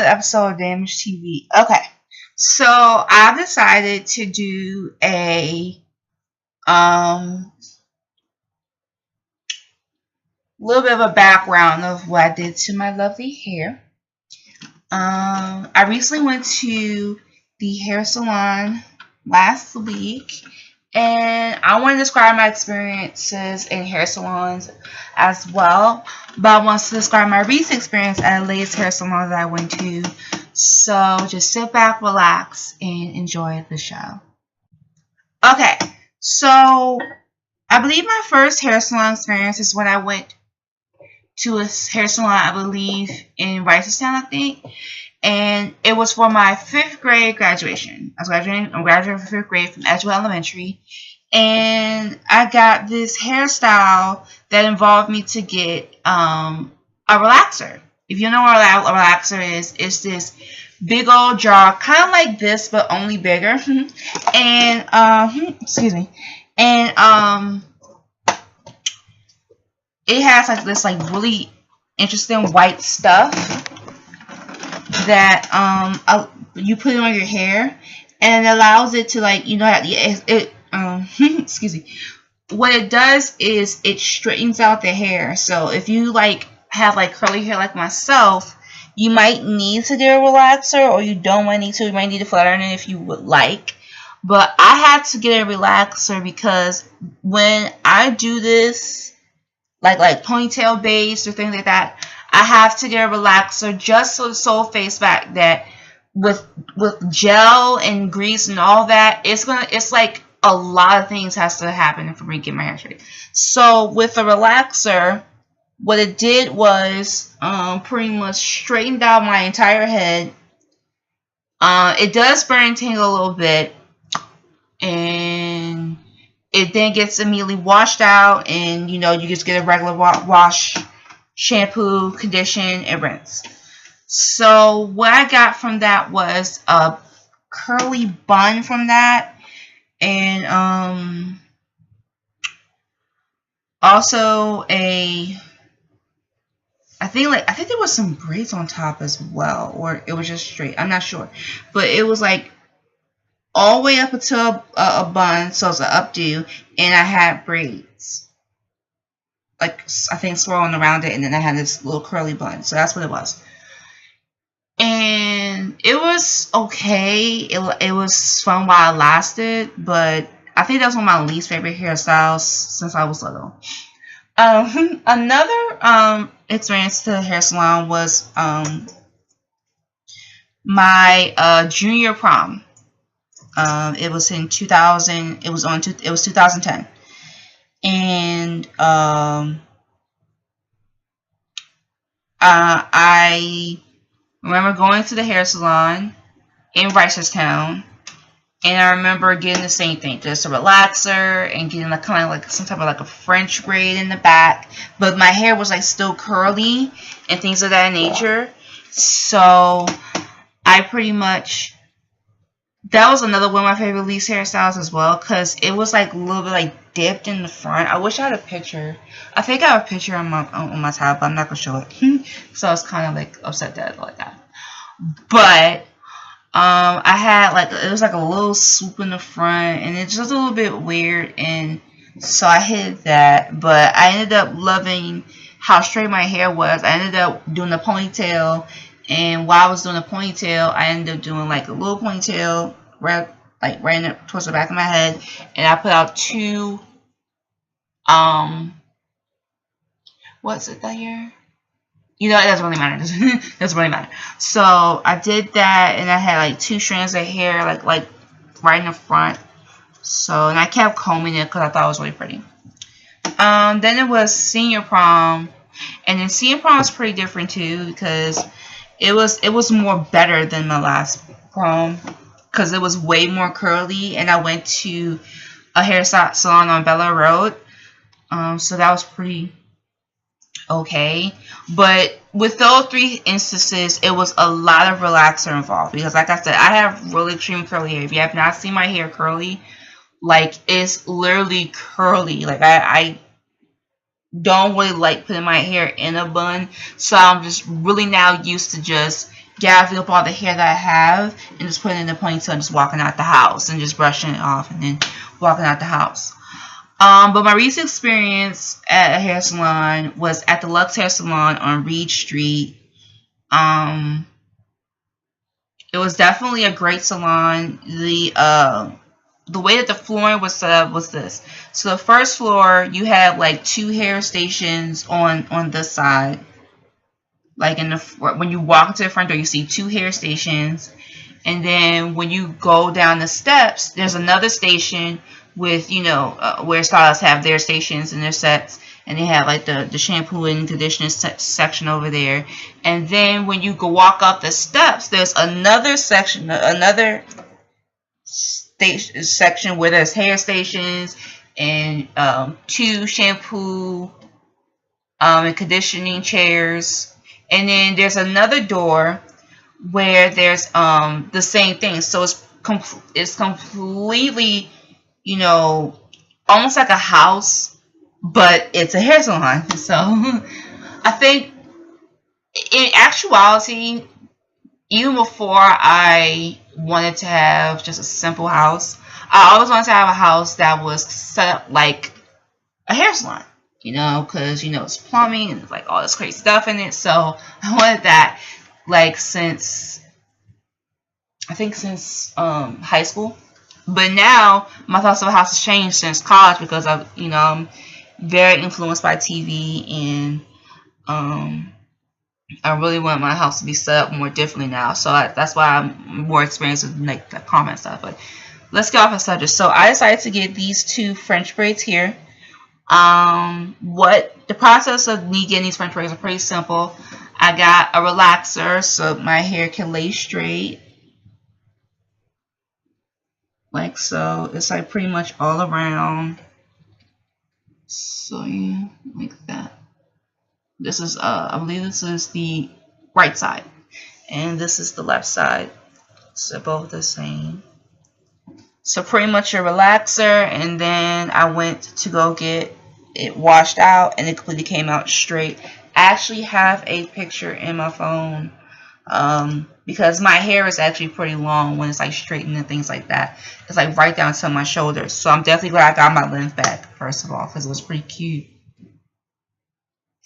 Episode of DamagedTv. Okay, so I've decided to do a little bit of a background of what I did to my lovely hair. I recently went to the hair salon last week, and I want to describe my experiences in hair salons as well, but I want to describe my recent experience at the latest hair salon that I went to. So just sit back, relax, and enjoy the show. Okay, so I believe my first hair salon experience is when I went to a hair salon, I believe, in Ricerstown, I think. And it was for my 5th grade graduation. I'm graduating from 5th grade from Edgewood Elementary. And I got this hairstyle that involved me to get a relaxer. If you know what a relaxer is, it's this big old jar, kind of like this, but only bigger. And, excuse me. And, it has like this really interesting white stuff that you put it on your hair, and it allows it to, like, excuse me. What it does is it straightens out the hair. So if you have curly hair like myself, you might need to get a relaxer, or you don't want to need to. You might need to flatten it if you would like. But I had to get a relaxer because when I do this, like ponytail base or things like that, I have to get a relaxer just so the sole face back that with gel and grease and all that, it's like a lot of things has to happen for me to get my hair straight. So with a relaxer, what it did was pretty much straightened out my entire head. It does burn and tingle a little bit, and it then gets immediately washed out, and you just get a regular wash, shampoo, condition, and rinse. So what I got from that was a curly bun from that, and also I think there was some braids on top as well, or it was just straight. I'm not sure, but it was like all the way up until a bun, so it's an updo, and I had braids, I think swirling around it, and then I had this little curly bun. So that's what it was, and it was okay. It was fun while it lasted, but I think that was one of my least favorite hairstyles since I was little. Another experience to the hair salon was my junior prom. It was in 2000. It was 2010, and I remember going to the hair salon in Ricerstown, and I remember getting the same thing, just a relaxer and getting kind of like some type of a French braid in the back, but my hair was still curly and things of that nature. So I pretty much. That was another one of my favorite least hairstyles as well, because it was a little bit dipped in the front. I wish I had a picture. I think I have a picture on my tab, but I'm not gonna show it. So it's kind of upset that like that. But I had it was a little swoop in the front, and it's just a little bit weird, and so I hid that. But I ended up loving how straight my hair was. I ended up doing the ponytail. And while I was doing a ponytail, I ended up doing a little ponytail right up towards the back of my head, and I put out 2 what's it that year? It doesn't really matter. It doesn't really matter. So I did that, and I had 2 strands of hair right in the front. So, and I kept combing it because I thought it was really pretty. Then it was senior prom, and then senior prom was pretty different too, because it was more better than my last prom, because it was way more curly, and I went to a hair salon on Bella Road, so that was pretty okay. But with those 3 instances, it was a lot of relaxer involved, because like I said, I have really extreme curly hair. If you have not seen my hair curly, it's literally curly. I don't really like putting my hair in a bun, so I'm just really now used to just gathering up all the hair that I have and just putting it in a ponytail and just walking out the house and just brushing it off and then walking out the house. But my recent experience at a hair salon was at the Lux Hair Salon on Reed Street. It was definitely a great salon. The way that the flooring was set up was this. So the first floor, you had like 2 hair stations on this side. Like when you walk into the front door, you see 2 hair stations. And then when you go down the steps, there's another station with, you know, where stylists have their stations and their sets. And they have like the shampoo and conditioner section over there. And then when you go walk up the steps, there's another section, another section where there's hair stations and 2 shampoo and conditioning chairs. And then there's another door where there's the same thing. So it's completely, you know, almost like a house, but it's a hair salon. So I think in actuality, even before I wanted to have just a simple house, I always wanted to have a house that was set up like a hair salon, you know, because, you know, it's plumbing and like all this crazy stuff in it. So I wanted that like since high school. But now my thoughts of a house has changed since college because I'm very influenced by TV, and I really want my house to be set up more differently now. So that's why I'm more experienced with like the comment stuff. But let's get off the subject. So I decided to get these 2 French braids here. What the process of me getting these French braids are pretty simple. I got a relaxer so my hair can lay straight, like so. It's like pretty much all around. So yeah, like that. This is I believe this is the right side, and this is the left side. So both the same. So pretty much a relaxer, and then I went to go get it washed out, and it completely came out straight. I actually have a picture in my phone because my hair is actually pretty long when it's like straightened and things like that. It's like right down to my shoulders. So I'm definitely glad I got my length back, first of all, because it was pretty cute.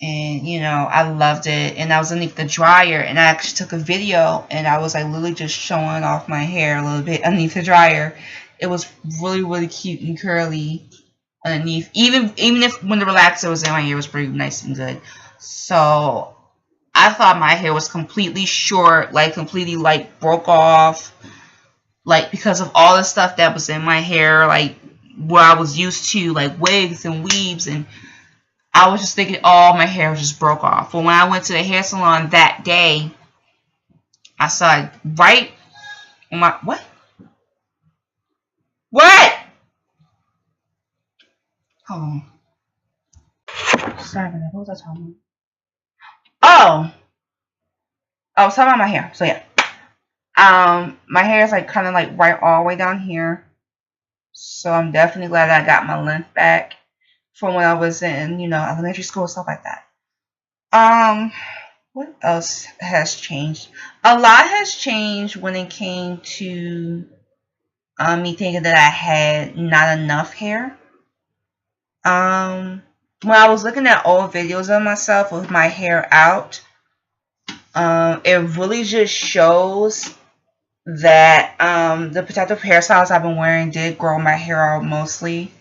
And, you know, I loved it. And I was underneath the dryer, and I actually took a video, and I was like literally just showing off my hair a little bit underneath the dryer. It was really, really cute and curly underneath. Even if when the relaxer was in my hair, it was pretty nice and good. So I thought my hair was completely short, like completely like broke off, like because of all the stuff that was in my hair, like where I was used to, like wigs and weaves, and I was just thinking all my hair just broke off. But when I went to the hair salon that day, I saw it right on my what? Hold on. Sorry about that. What was I talking about? Oh, I was talking about my hair. So yeah, my hair is like kind of like right all the way down here. So I'm definitely glad that I got my length back from when I was in, you know, elementary school and stuff like that. What else has changed? A lot has changed when it came to me thinking that I had not enough hair. When I was looking at old videos of myself with my hair out, it really just shows that the protective hairstyles I've been wearing did grow my hair out mostly.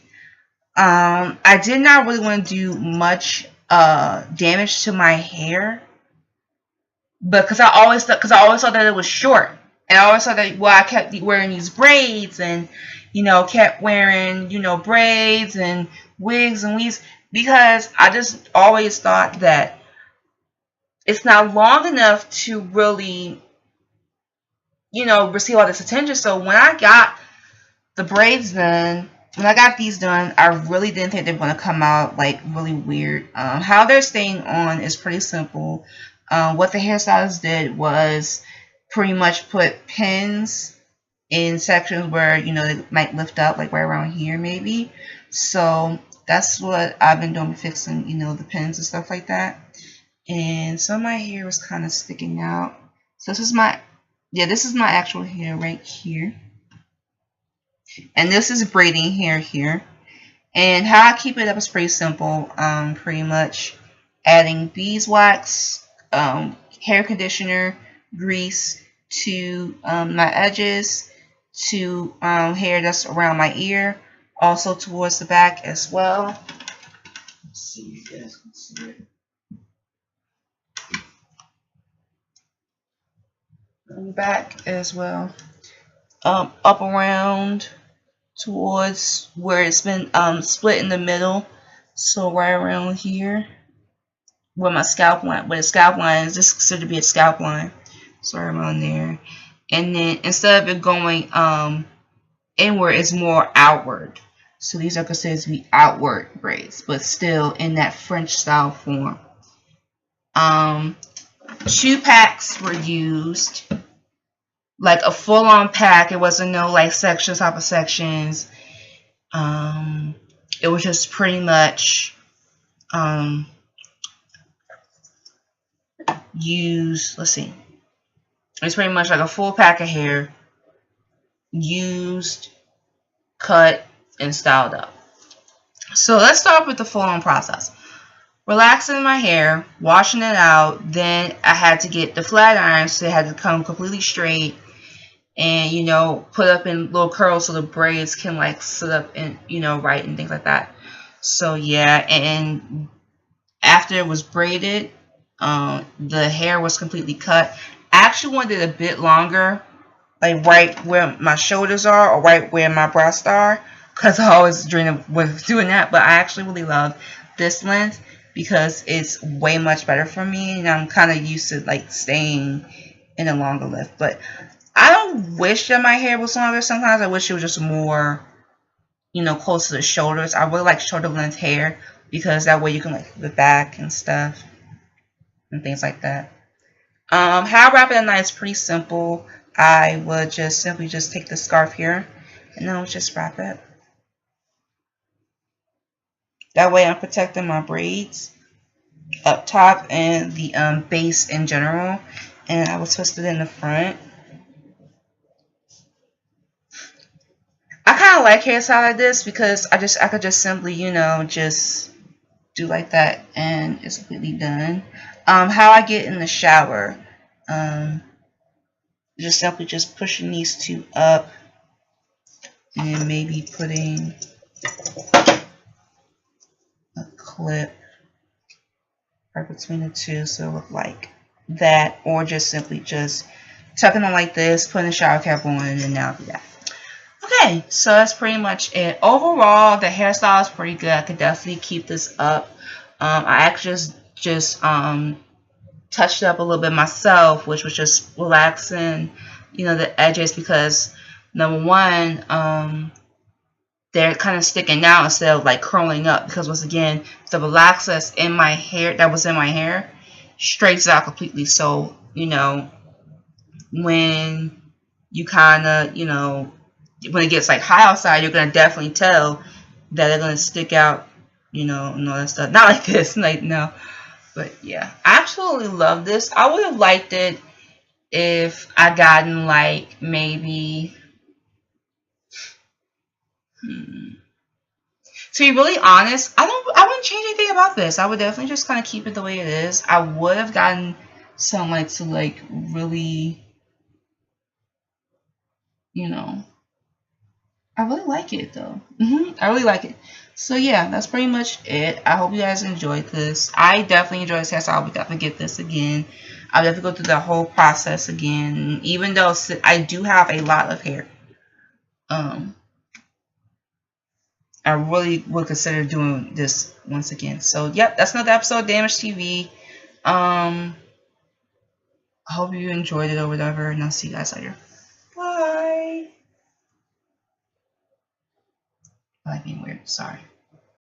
I did not really want to do much damage to my hair, but because I always thought that it was short, and I always thought that, well, I kept wearing these braids, and you know, kept wearing, you know, braids and wigs and weaves, because I just always thought that it's not long enough to really, you know, receive all this attention. So when I got the braids done, when I got these done, I really didn't think they were going to come out like really weird. How they're staying on is pretty simple. What the hairstylist did was pretty much put pins in sections where, you know, they might lift up, like right around here maybe. So that's what I've been doing, fixing, you know, the pins and stuff like that. And some of my hair was kind of sticking out. So this is my, yeah, this is my actual hair right here. And this is braiding hair here. And how I keep it up is pretty simple. Pretty much adding beeswax, hair conditioner, grease to my edges, to hair that's around my ear, also towards the back as well. Let's see if you guys can see it. On the back as well. Up around towards where it's been split in the middle, so right around here where my scalp line, where the scalp line is, this is considered to be a scalp line, so right around there. And then instead of it going inward, it's more outward, so these are considered to be outward braids, but still in that French style form. 2 packs were used, like a full-on pack. It wasn't no like sections type of sections. It was just pretty much used, let's see, it's pretty much like a full pack of hair used, cut, and styled up. So let's start with the full-on process. Relaxing my hair, washing it out, then I had to get the flat iron, so it had to come completely straight, and you know, put up in little curls so the braids can like sit up and, you know, right and things like that. So yeah, and after it was braided, the hair was completely cut. I actually wanted it a bit longer, like right where my shoulders are or right where my breasts are, because I always dream of doing that. But I actually really love this length because it's way much better for me, and I'm kind of used to like staying in a longer length. But I don't wish that my hair was longer. Sometimes I wish it was just more, you know, close to the shoulders. I really like shoulder length hair because that way you can like flip it back and stuff and things like that. How I wrap it at night is pretty simple. I would just simply just take the scarf here and then I'll just wrap it. That way I'm protecting my braids up top and the base in general. And I will twist it in the front. I kind of like hairstyle like this because I could just simply, you know, just do like that and it's completely done. How I get in the shower, just simply just pushing these 2 up and maybe putting a clip right between the 2 so it look like that, or just simply just tucking them like this, putting the shower cap on, and now do that. Okay, so that's pretty much it. Overall, the hairstyle is pretty good. I could definitely keep this up. I actually just touched it up a little bit myself, which was just relaxing, you know, the edges, because number one, they're kind of sticking out instead of like curling up, because once again, the relaxer that's in my hair, that was in my hair, straightens out completely. So, you know, when you kind of, you know, when it gets like high outside, you're going to definitely tell that they're going to stick out, you know, and all that stuff. Not like this, like, no. But yeah, I absolutely love this. I would have liked it if I gotten like maybe, to be really honest, I wouldn't change anything about this. I would definitely just kind of keep it the way it is. I would have gotten some like to like really, you know, I really like it though. I really like it. So yeah, that's pretty much it. I hope you guys enjoyed this. I definitely enjoyed this, so I would definitely get this again. I'll definitely go through the whole process again, even though I do have a lot of hair. I really would consider doing this once again. So yep, that's another episode of DamagedTv. I hope you enjoyed it or whatever, and I'll see you guys later. Bye. I like being weird. Sorry.